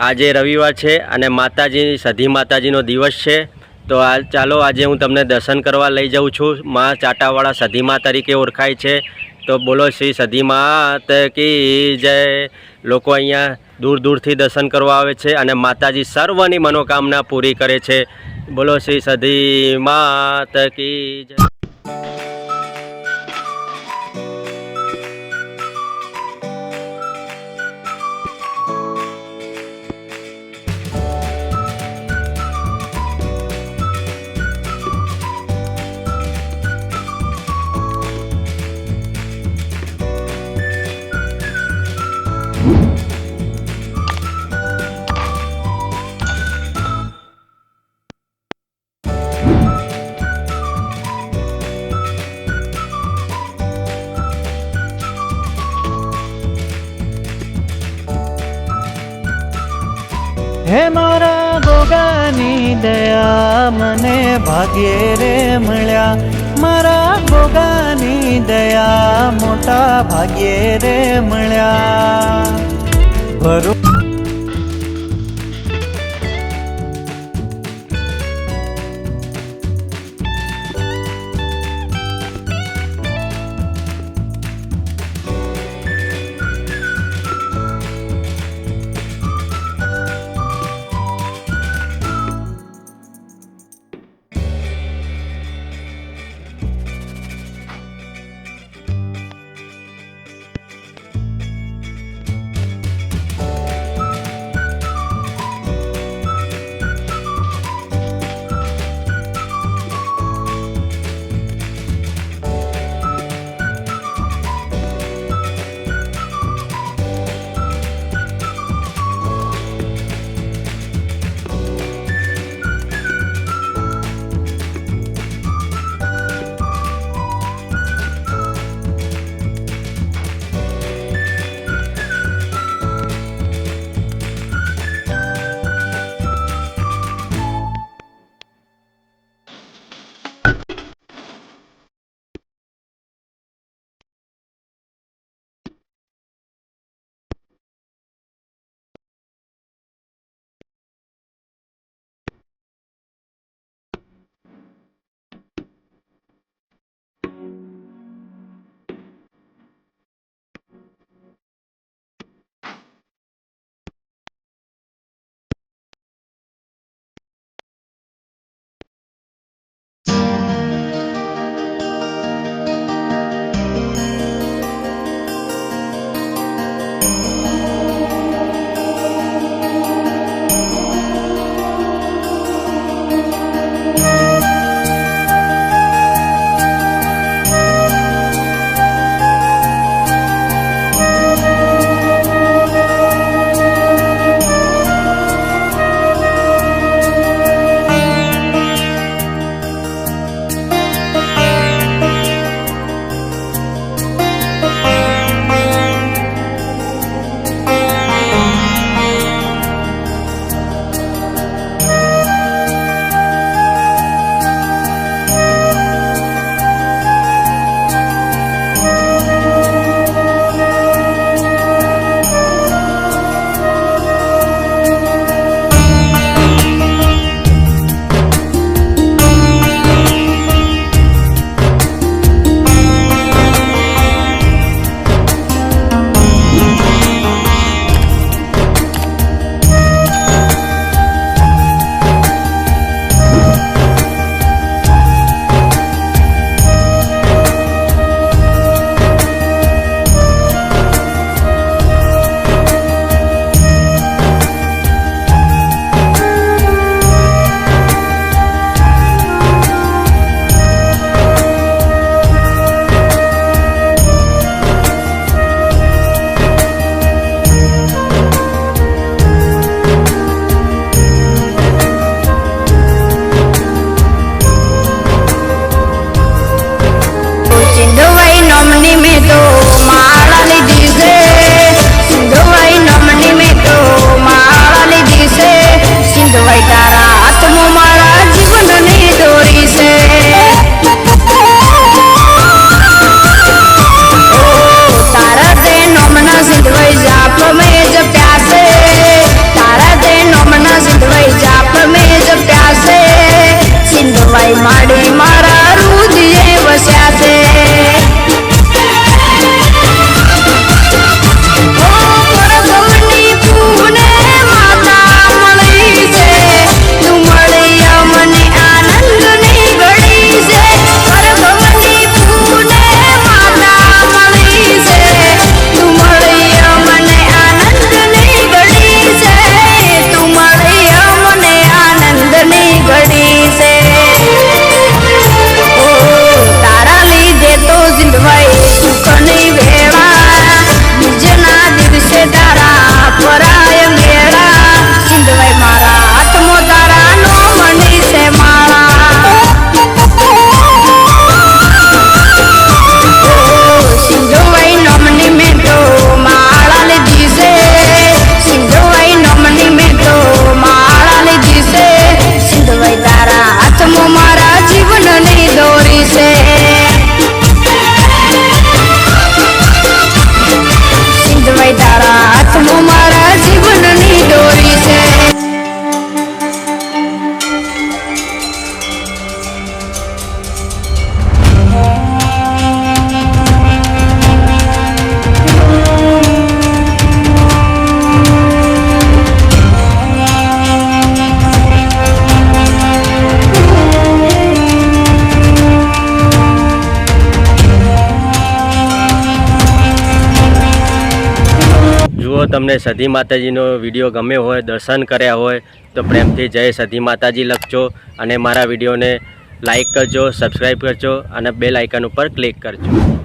આજે રવિવાર છે અને માતાજી સધી માતાજીનો દિવસ છે। તો ચાલો આજે હું તમને દર્શન કરવા લઈ જાઉં છું। માં ચાટાવાળા સધીમા તરીકે ઓળખાય છે। તો બોલો શ્રી સધી માત કી જય। લોકો અહીંયા દૂર દૂરથી દર્શન કરવા આવે છે અને માતાજી સર્વની મનોકામના પૂરી કરે છે। બોલો શ્રી સધી માત કી જય। હે મારા ગોગાની દયા મને ભાગ્યે રે મળ્યા। મારા ગોગાની દયા મોટા ભાગ્યે રે મળ્યા। તમને સધી માતાજીનો વિડીયો ગમ્યો હોય, દર્શન કર્યા હોય તો પ્રેમથી જય સધી માતાજી લખજો અને મારા વિડીયોને લાઈક કરજો, સબસ્ક્રાઈબ કરજો અને બેલ આઇકન ઉપર ક્લિક કરજો.